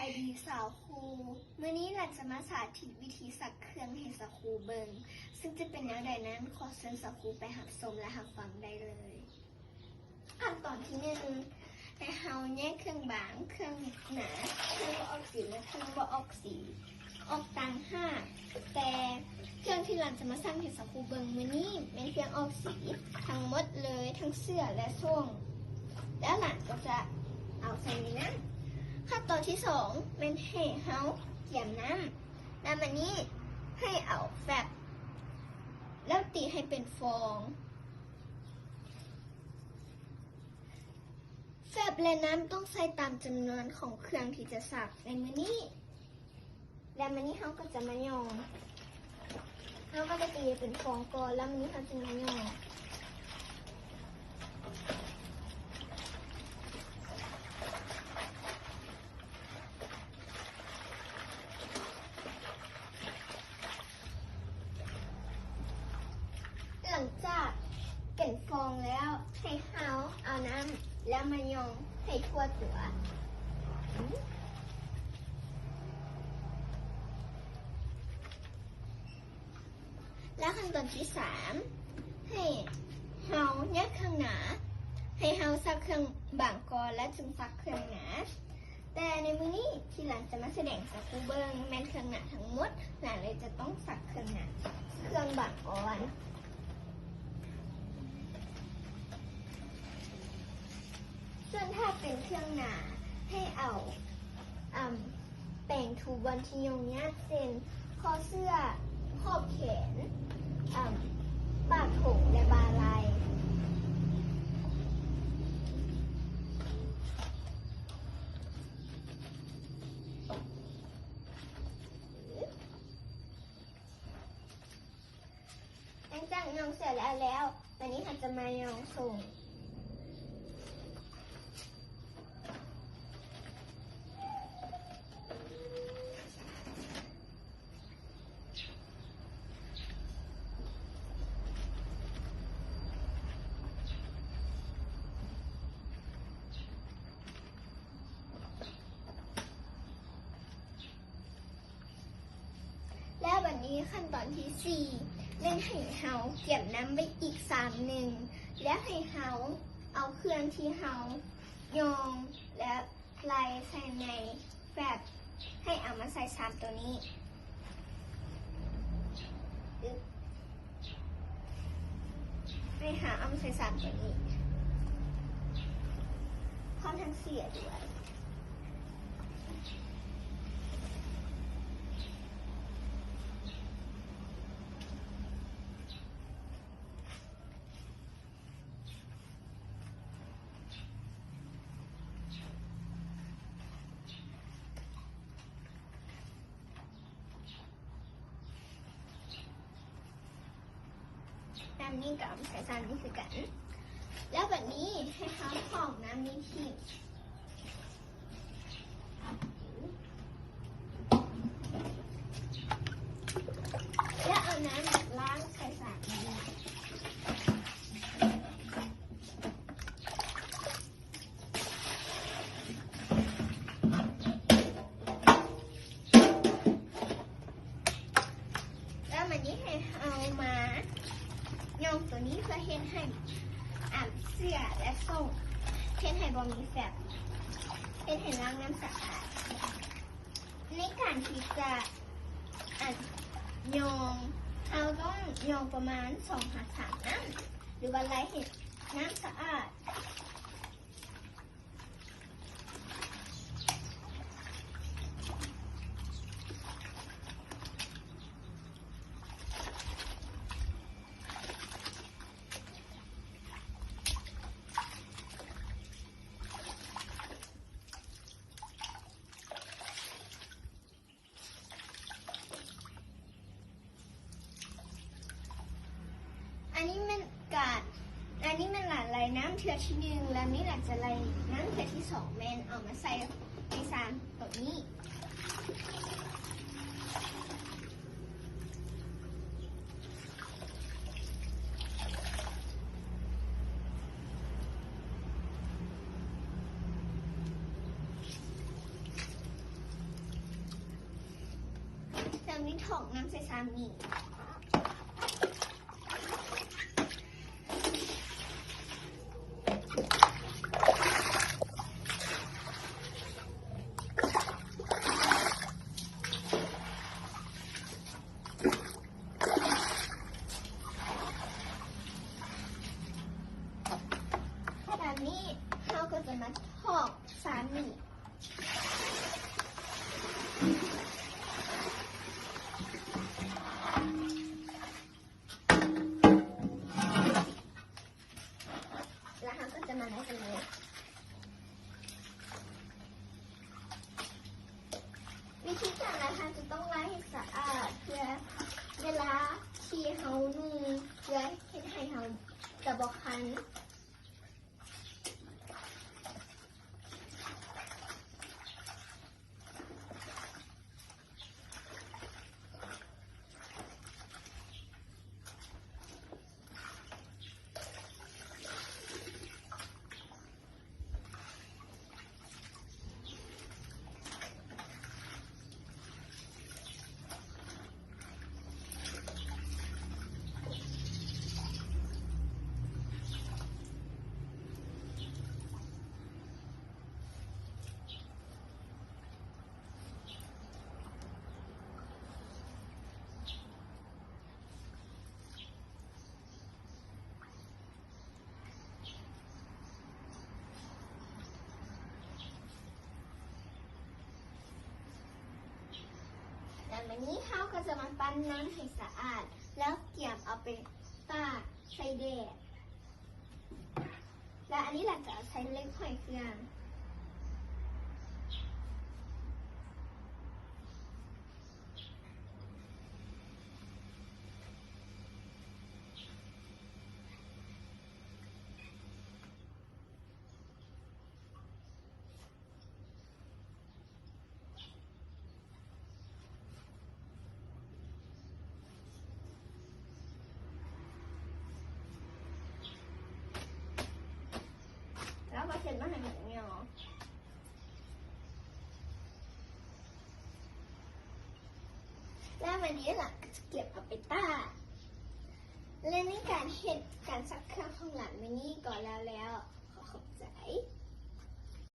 ายดีสาวครูมื้อนี้หลังจะมาสาธิตวิธีสักเครื่องให้สาวครูเบิงซึ่งจะเป็นแนวใดนั้นขอเชิญสาวครูไปหับชมและหับฟังได้เลยขั้นตอนที่หนึ่งให้เฮาแยกเครื่องบางเครื่องหนาเครื่องบ่ออกสีและเครื่องบ่ออกสีออกต่างหากแต่เครื่องที่หลังจะมาสร้างให้สาวครูเบิงมื้อนี้เป็นเครื่องออกสีทั้งหมดเลยทั้งเสื้อและส้งแล้วหลังก็จะเอาใส่ในน้ำขั้นตอนที่สองเป็นให้เฮาเกี่ยมน้ำแล้วมันนี้ให้เอาแฟบแล้วตีให้เป็นฟองแฟบและน้ำต้องใส่ตามจำนวนของเครื่องที่จะสักในมือนี้แล้วมันนี้เฮาก็จะมายองเฮาก็จะตีเป็นฟองก่อนแล้วมันนี้เฮาจะมายองหลังจากเก็บฟองแล้วให้เฮาเอาน้ำแล้วมายองให้ทั่วตัวแล้วขั้นตอนที่สามให้เฮาแยกเครื่องหนาให้เฮาซักเครื่องบางก่อนแล้วจึงซักเครื่องหนาแต่ในมื้อนี้ที่หลานจะมาแสดงสักคูเบิงแม่นเครื่องหนาทั้งหมดหลานเลยจะต้องซักเครื่องหนาเครื่องบางก่อนส่วนถ้าเป็นเครื่องหนาให้เอาแป้งถูบนที่ยงยากเส้นคอเสื้อขอบแขนปากโถงและบาไหล่หลังจากยองเสร็จแล้วตอนนี้เราจะมายองส่งแล้ววันนี้ขั้นตอนที่4เล่นให้เฮาเก็บน้ำไว้อีก3แล้วให้เฮาเอาเครื่องที่เฮายองและไล่ใส่ในแฟบให้เอามาใส่3ตัวนี้ให้หาเอามาใส่3ตัวนี้พร้อมทั้งเสียด้วยน้ำนี้กับสายสารนี่คือกันแล้วแบบนี้ให้เขาของน้ำนี้ทิ้งแล้วเอาน้ำล้างสายสารนี้แล้วมันนี้ให้เอามายองตัวนี้เพื่อเห็นให้เสื้อและส้งเห็นให้บอมีแฟบเห็นให้ล้างน้ำสะอาดในการที่จะยองเราต้องยองประมาณ2-3น้ำหรือว่าไล่เห็นน้ำสะอาดอันนี้มันหลานไหลน้ำเทือที่1แล้วนี่หลานจะไหลน้ำเทือที่2แมนเอามาใส่ในซานตัวนี้ จากนี้ถอกน้ำใส่ซามิแบบนี้เราก็จะมาถอกซามิแล้วเราก็จะมาได้กันเลยวิธีการนะคะจะต้องล้างให้สะอาดเพื่อเวลาที่เขานุ่งเพื่อให้เขาจะบอกคันแต่วันนี้เขาก็จะมาปั้นน้ำให้สะอาดแล้วเกี่ยมเอาไปตากใส่แดดและอันนี้แหละจะใช้เล็กหอยเครื่องแล้วพอเสร็จมาให้แบบนี้เนาะแล้ววันนี้หลังก็จะเก็บเอาไปตากและในการเห็นการซักเครื่องของหลานมินี่ก่อนแล้วขอขอบใจ